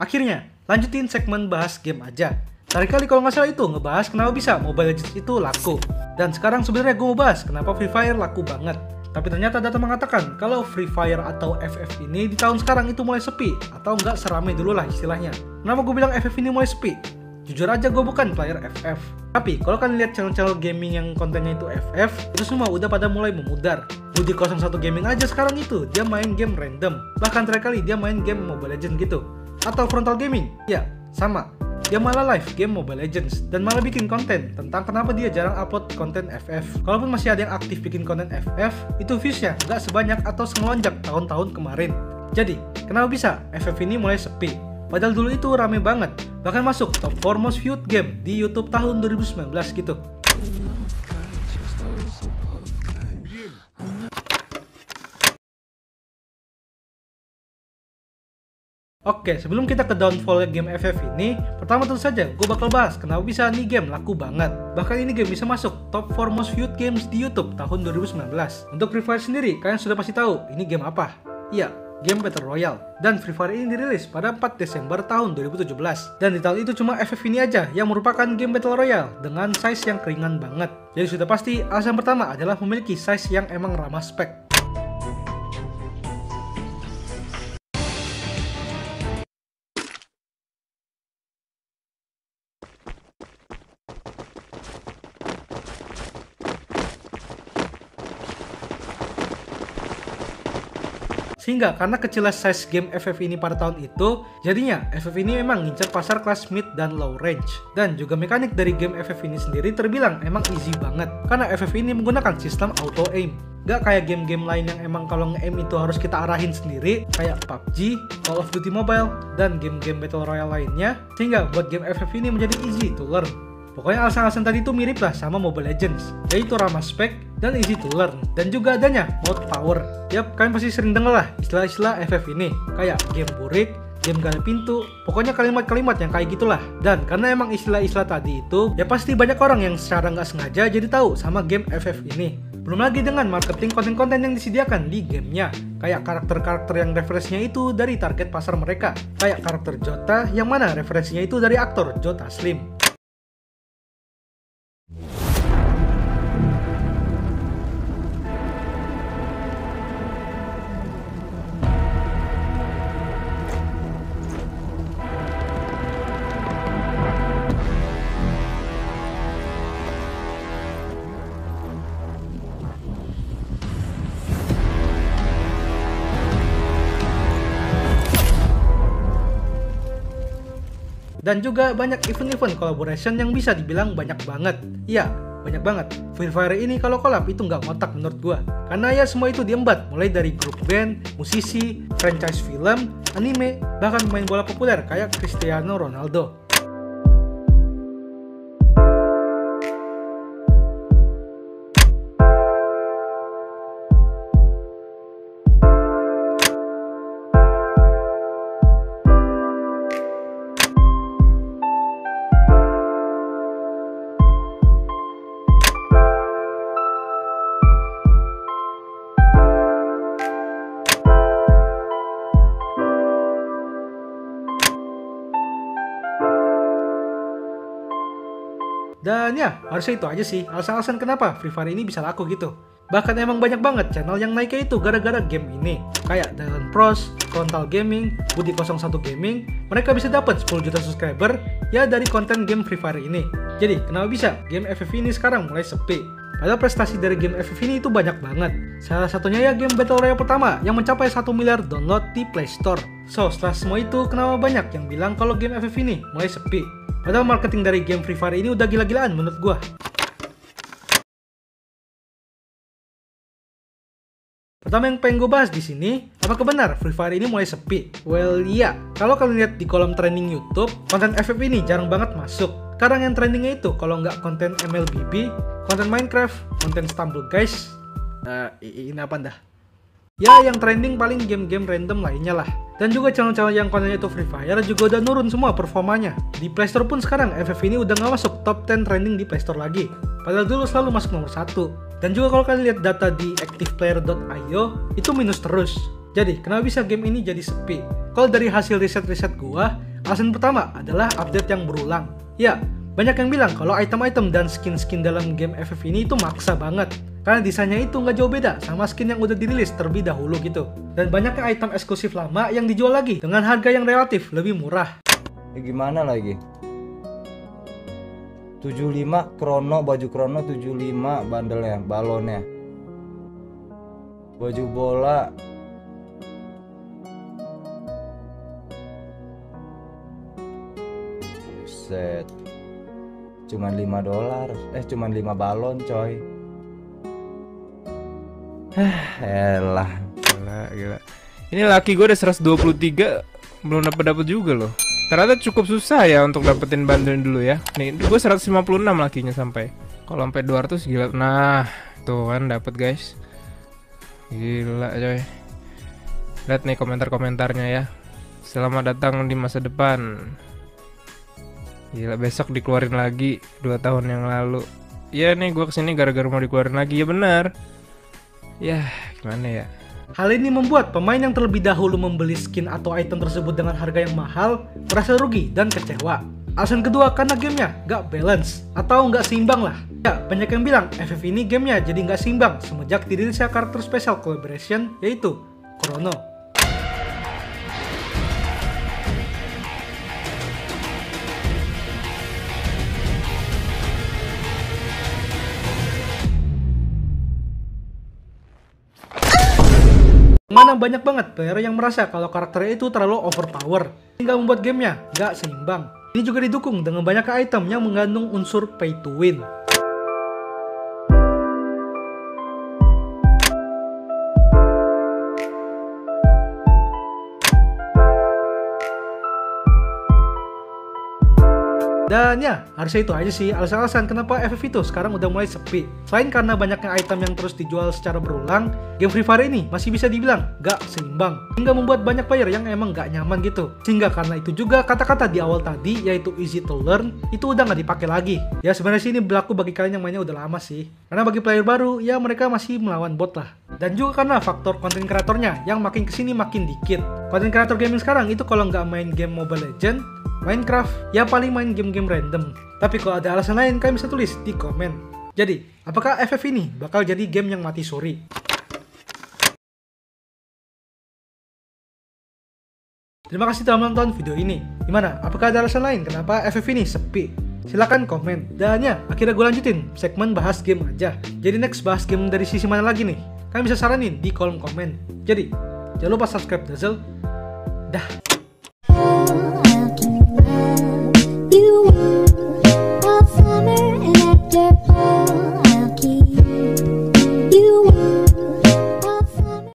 Akhirnya, lanjutin segmen bahas game aja. Tadi kali kalau nggak salah itu ngebahas kenapa bisa Mobile Legends itu laku. Dan sekarang sebenarnya gue mau bahas kenapa Free Fire laku banget. Tapi ternyata data mengatakan kalau Free Fire atau FF ini di tahun sekarang itu mulai sepi. Atau nggak seramai dulu lah istilahnya. Kenapa gue bilang FF ini mulai sepi? Jujur aja gue bukan player FF. Tapi kalau kalian lihat channel-channel gaming yang kontennya itu FF, itu semua udah pada mulai memudar. Budi01 Gaming aja sekarang itu, dia main game random. Bahkan terakhir kali dia main game Mobile Legends gitu. Atau Frontal Gaming, ya sama. Dia malah live game Mobile Legends dan malah bikin konten tentang kenapa dia jarang upload konten FF. Kalaupun masih ada yang aktif bikin konten FF, itu viewsnya nggak sebanyak atau semelonjak tahun-tahun kemarin. Jadi, kenapa bisa FF ini mulai sepi? Padahal dulu itu rame banget, bahkan masuk top 4 most viewed game di YouTube tahun 2019 gitu. Oke, sebelum kita ke downfall game FF ini, pertama tentu saja gue bakal bahas kenapa bisa nih game laku banget. Bahkan ini game bisa masuk top 4 most viewed games di YouTube tahun 2019. Untuk Free Fire sendiri, kalian sudah pasti tahu ini game apa? Iya, game Battle Royale. Dan Free Fire ini dirilis pada 4 Desember tahun 2017. Dan di tahun itu cuma FF ini aja yang merupakan game Battle Royale dengan size yang keringan banget. Jadi sudah pasti alasan pertama adalah memiliki size yang emang ramah spek. Sehingga karena kecilnya size game FF ini pada tahun itu, jadinya FF ini memang ngincar pasar kelas mid dan low range. Dan juga mekanik dari game FF ini sendiri terbilang emang easy banget, karena FF ini menggunakan sistem auto aim. Gak kayak game-game lain yang emang kalau nge-aim itu harus kita arahin sendiri, kayak PUBG, Call of Duty Mobile, dan game-game Battle Royale lainnya, sehingga buat game FF ini menjadi easy to learn. Pokoknya alasan-alasan tadi itu mirip lah sama Mobile Legends, yaitu ramah spek dan easy to learn, dan juga adanya mode power. Yap, kalian pasti sering denger lah istilah-istilah FF ini, kayak game burik, game gali pintu, pokoknya kalimat-kalimat yang kayak gitulah. Dan karena emang istilah-istilah tadi itu, ya pasti banyak orang yang secara nggak sengaja jadi tahu sama game FF ini. Belum lagi dengan marketing konten-konten yang disediakan di gamenya, kayak karakter-karakter yang referensinya itu dari target pasar mereka, kayak karakter Jota yang mana referensinya itu dari aktor Jota Slim. Dan juga banyak event-event collaboration yang bisa dibilang banyak banget. Iya, banyak banget. Free Fire ini kalau collab itu nggak ngotak menurut gua. Karena ya semua itu diembat, mulai dari grup band, musisi, franchise film, anime, bahkan pemain bola populer kayak Cristiano Ronaldo. Dan ya, harusnya itu aja sih alasan-alasan kenapa Free Fire ini bisa laku gitu. Bahkan emang banyak banget channel yang naiknya itu gara-gara game ini. Kayak Dylan Pros, Frontal Gaming, Budi01 Gaming, mereka bisa dapat 10 juta subscriber ya dari konten game Free Fire ini. Jadi, kenapa bisa game FF ini sekarang mulai sepi? Padahal prestasi dari game FF ini itu banyak banget. Salah satunya ya game Battle Royale pertama yang mencapai 1 miliar download di Play Store. So, setelah semua itu, kenapa banyak yang bilang kalau game FF ini mulai sepi? Padahal marketing dari game Free Fire ini udah gila-gilaan menurut gua. Pertama yang pengen gue bahas di sini, apakah benar Free Fire ini mulai sepi? Well, iya. Kalau kalian lihat di kolom trending YouTube, konten FF ini jarang banget masuk. Sekarang yang trendingnya itu kalau nggak konten MLBB, konten Minecraft, konten Stumble Guys. Ini apa dah? Ya, yang trending paling game-game random lainnya lah. Dan juga channel-channel yang kontennya itu Free Fire juga udah nurun semua performanya. Di Play Store pun sekarang FF ini udah nggak masuk top 10 trending di Play Store lagi. Padahal dulu selalu masuk nomor 1. Dan juga kalau kalian lihat data di activeplayer.io, itu minus terus. Jadi, kenapa bisa game ini jadi sepi? Kalau dari hasil riset-riset gua, Alasan pertama adalah update yang berulang. Ya, banyak yang bilang kalau item-item dan skin-skin dalam game FF ini itu maksa banget. Karena desainnya itu nggak jauh beda sama skin yang udah dirilis terlebih dahulu gitu. Dan banyaknya item eksklusif lama yang dijual lagi dengan harga yang relatif lebih murah. Gimana lagi? 75 krono, baju krono 75 bandelnya, balonnya. Baju bola set cuman $5, cuman 5 balon coy. Elah Gila. Ini laki gue udah 123 belum dapet juga loh. Ternyata cukup susah ya untuk dapetin bundle dulu ya. Nih gue 156 lakinya sampai. Kalau sampai 200 gila. Nah tuh kan dapet guys. Gila coy. Lihat nih komentar-komentarnya ya. Selamat datang di masa depan. Gila, besok dikeluarin lagi 2 tahun yang lalu. Ya nih gue kesini gara-gara mau dikeluarin lagi. Ya benar. Ya gimana ya. Hal ini membuat pemain yang terlebih dahulu membeli skin atau item tersebut dengan harga yang mahal merasa rugi dan kecewa. Alasan kedua karena gamenya gak balance atau gak seimbang lah. Ya, banyak yang bilang FF ini gamenya jadi gak seimbang semenjak dirilisnya karakter special collaboration yaitu Chrono. Mana banyak banget player yang merasa kalau karakternya itu terlalu overpower hingga membuat gamenya gak seimbang. Ini juga didukung dengan banyak item yang mengandung unsur pay to win. Dan ya, harusnya itu aja sih alasan-alasan kenapa FF itu sekarang udah mulai sepi. Selain karena banyaknya item yang terus dijual secara berulang, game Free Fire ini masih bisa dibilang gak seimbang, hingga membuat banyak player yang emang gak nyaman gitu. Sehingga karena itu juga kata-kata di awal tadi yaitu easy to learn itu udah gak dipakai lagi. Ya sebenarnya sih ini berlaku bagi kalian yang mainnya udah lama sih. Karena bagi player baru, ya mereka masih melawan bot lah. Dan juga karena faktor konten kreatornya yang makin kesini makin dikit. Konten kreator gaming sekarang itu kalau nggak main game Mobile Legends, Minecraft, ya paling main game-game random. Tapi kalau ada alasan lain, kalian bisa tulis di komen. Jadi, apakah FF ini bakal jadi game yang mati suri? Terima kasih telah menonton video ini. Gimana? Apakah ada alasan lain kenapa FF ini sepi? Silahkan komen. Dan ya, akhirnya gue lanjutin segmen bahas game aja. Jadi next bahas game dari sisi mana lagi nih? Kalian bisa saranin di kolom komen. Jadi, jangan lupa subscribe Dazzle. Dah.